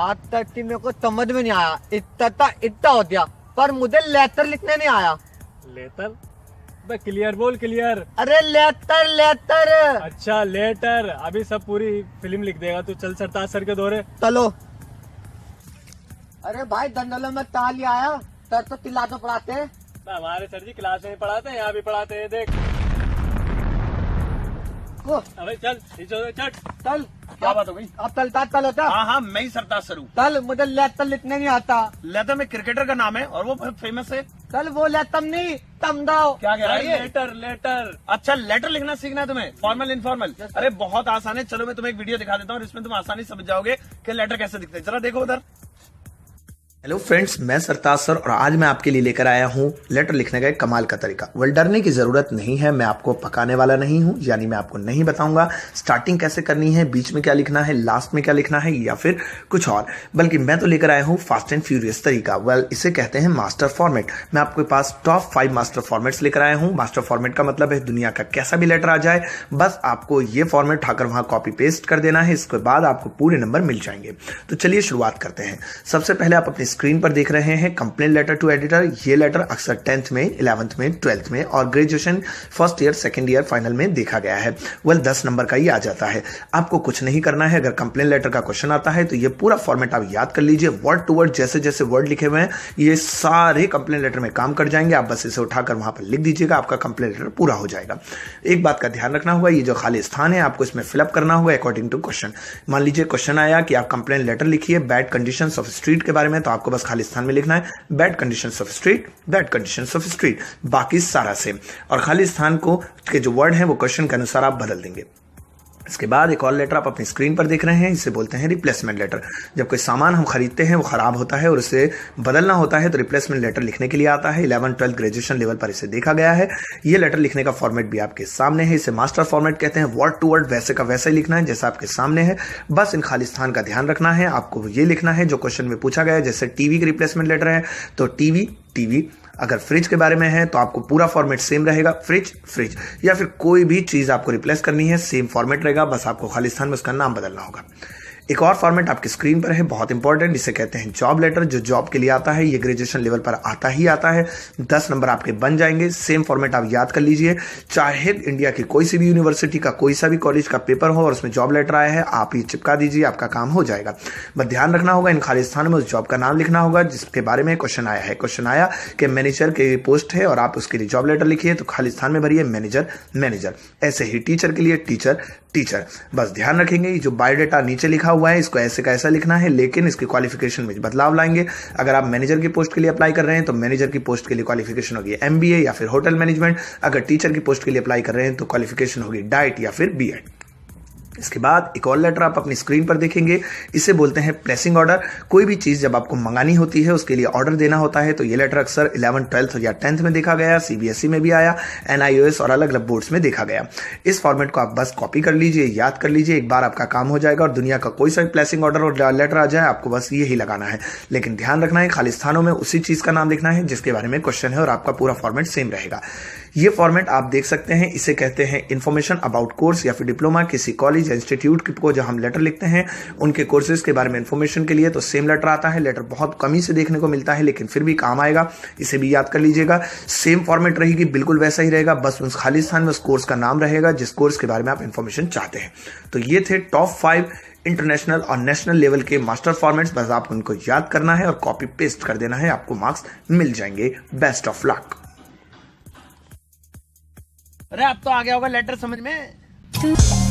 बात करती मेरे को समझ में नहीं आया। इतना हो गया पर मुझे लेटर लिखने नहीं आया। लेटर? क्लियर बोल, क्लियर। अरे लेटर। अच्छा लेटर, अभी सब पूरी फिल्म लिख देगा तू। चल सरताज सर के दौरे चलो। अरे भाई दंडलों में ताली आया, सर तो तिला तो पढ़ाते हैं। हमारे सर जी क्लास में पढ़ाते हैं, यहाँ भी पढ़ाते हैं। देख अबे चल चल। क्या बात हो गई? अब चल होता। हाँ मैं ही सरताज सर हूँ। चल, मुझे लेटर लिखने नहीं आता। लेटर में क्रिकेटर का नाम है और वो फेमस है। चल वो लेटर नहीं, तम दो। क्या कह रहा है ये? लेटर। अच्छा लेटर लिखना सीखना है तुम्हें, फॉर्मल इनफॉर्मल। अरे बहुत आसान है, चलो मैं तुम्हें एक वीडियो दिखा देता हूँ, इसमें तुम आसानी समझ जाओगे कि लेटर कैसे दिखते हैं। जरा देखो उधर। हेलो फ्रेंड्स, मैं सरताज सर और आज मैं आपके लिए लेकर आया हूँ लेटर लिखने का एक कमाल का तरीका। वेल, डरने की जरूरत नहीं है, मैं आपको पकाने वाला नहीं हूँ, यानी मैं आपको नहीं बताऊंगा स्टार्टिंग कैसे करनी है, बीच में क्या लिखना है, लास्ट में क्या लिखना है या फिर कुछ और, बल्कि मैं तो लेकर आया हूँ फास्ट एंड फ्यूरियस तरीका। वेल, इसे कहते हैं मास्टर फॉर्मेट। मैं आपके पास टॉप 5 मास्टर फॉर्मेट्स लेकर आया हूँ। मास्टर फॉर्मेट का मतलब है दुनिया का कैसा भी लेटर आ जाए, बस आपको ये फॉर्मेट उठाकर वहां कॉपी पेस्ट कर देना है, इसके बाद आपको पूरे नंबर मिल जाएंगे। तो चलिए शुरुआत करते हैं। सबसे पहले आप अपनी स्क्रीन पर देख रहे हैं कंप्लेंट लेटर टू एडिटर। ये लेटर अक्सर 10th में, 11th में, 12th में और graduation first year, second year, final में देखा गया है। वेल, 10 नंबर का ही आ जाता है। आपको कुछ नहीं करना है। अगर कंप्लेंट लेटर का क्वेश्चन आता है तो ये पूरा फॉर्मेट आप याद कर लीजिए। वर्ड टू वर्ड जैसे जैसे वर्ड लिखे हुए हैं ये सारे कंप्लेंट लेटर में काम कर जाएंगे। आप बस इसे उठाकर वहां पर लिख दीजिएगा, आपका कंप्लेंट लेटर पूरा हो जाएगा। एक बात का ध्यान रखना होगा, ये जो खाली स्थान है आपको इसमें फिलअप करना होगा अकॉर्डिंग टू क्वेश्चन। मान लीजिए क्वेश्चन आया कि आप कंप्लेंट लेटर लिखिए बैड कंडीशंस ऑफ स्ट्रीट के बारे में, तो आपको बस खाली स्थान में लिखना है bad conditions of street, bad conditions of street, बाकी सारा सेम। और खाली स्थान को के जो वर्ड है वो क्वेश्चन के अनुसार आप बदल देंगे। इसके बाद एक और लेटर आप अपनी स्क्रीन पर देख रहे हैं, इसे बोलते हैं रिप्लेसमेंट लेटर। जब कोई सामान हम खरीदते हैं वो खराब होता है और उसे बदलना होता है तो रिप्लेसमेंट लेटर लिखने के लिए आता है। 11th 12th ग्रेजुएशन लेवल पर इसे देखा गया है। ये लेटर लिखने का फॉर्मेट भी आपके सामने है, इसे मास्टर फॉर्मेट कहते हैं। वर्ड टू वर्ड वैसे का वैसा ही लिखना है जैसा आपके सामने है, बस इन खाली स्थान का ध्यान रखना है। आपको ये लिखना है जो क्वेश्चन में पूछा गया है। जैसे टीवी की रिप्लेसमेंट लेटर है तो टीवी। अगर फ्रिज के बारे में है तो आपको पूरा फॉर्मेट सेम रहेगा, फ्रिज, या फिर कोई भी चीज आपको रिप्लेस करनी है सेम फॉर्मेट रहेगा, बस आपको खाली स्थान में उसका नाम बदलना होगा। एक और फॉर्मेट आपकी स्क्रीन पर है, बहुत इंपॉर्टेंट, इसे कहते हैं जॉब लेटर, जो जॉब के लिए आता है। ये ग्रेजुएशन लेवल पर आता है। 10 नंबर आपके बन जाएंगे। सेम फॉर्मेट आप याद कर लीजिए। चाहे इंडिया की कोई सी भी यूनिवर्सिटी का कोई सा भी कॉलेज का पेपर हो और उसमें जॉब लेटर आया है, आप ये चिपका दीजिए, आपका काम हो जाएगा। बस ध्यान रखना होगा इन खाली स्थानों में उस जॉब का नाम लिखना होगा जिसके बारे में क्वेश्चन आया है। क्वेश्चन आया कि मैनेजर की पोस्ट है और आप उसके लिए जॉब लेटर लिखिए, तो खाली स्थान में भरिए मैनेजर। ऐसे ही टीचर के लिए टीचर। बस ध्यान रखेंगे ये जो बायोडाटा नीचे लिखा हुआ है इसको ऐसे का ऐसा लिखना है, लेकिन इसकी क्वालिफिकेशन में बदलाव लाएंगे। अगर आप मैनेजर की पोस्ट के लिए अप्लाई कर रहे हैं तो मैनेजर की पोस्ट के लिए क्वालिफिकेशन होगी MBA या फिर होटल मैनेजमेंट। अगर टीचर की पोस्ट के लिए अप्लाई कर रहे हैं तो क्वालिफिकेशन होगी डाइट या फिर BEd। इसके बाद एक और लेटर आप अपनी स्क्रीन पर देखेंगे, इसे बोलते हैं प्लेसिंग ऑर्डर। कोई भी चीज जब आपको मंगानी होती है उसके लिए ऑर्डर देना होता है, तो ये लेटर अक्सर 11th 12th या 10th में देखा गया, CBSE में भी आया, NIOS और अलग अलग बोर्ड्स में देखा गया। इस फॉर्मेट को आप बस कॉपी कर लीजिए, याद कर लीजिए, एक बार आपका काम हो जाएगा और दुनिया का कोई सा भी प्लेसिंग ऑर्डर और लेटर आ जाए आपको बस यही लगाना है। लेकिन ध्यान रखना है खाली स्थानों में उसी चीज का नाम लिखना है जिसके बारे में क्वेश्चन है और आपका पूरा फॉर्मेट सेम रहेगा। ये फॉर्मेट आप देख सकते हैं, इसे कहते हैं इन्फॉर्मेशन अबाउट कोर्स या फिर डिप्लोमा। किसी कॉलेज या इंस्टीट्यूट को जो हम लेटर लिखते हैं उनके कोर्सेज के बारे में इन्फॉर्मेशन के लिए तो सेम लेटर आता है। लेटर बहुत कम ही से देखने को मिलता है लेकिन फिर भी काम आएगा, इसे भी याद कर लीजिएगा। सेम फॉर्मेट रहेगी, बिल्कुल वैसा ही रहेगा, बस उस खाली स्थान में उस कोर्स का नाम रहेगा जिस कोर्स के बारे में आप इन्फॉर्मेशन चाहते हैं। तो ये थे टॉप 5 इंटरनेशनल और नेशनल लेवल के मास्टर फॉर्मेट्स। बस आपको उनको याद करना है और कॉपी पेस्ट कर देना है, आपको मार्क्स मिल जाएंगे। Best of luck. अरे अब तो आ गया होगा लेटर समझ में।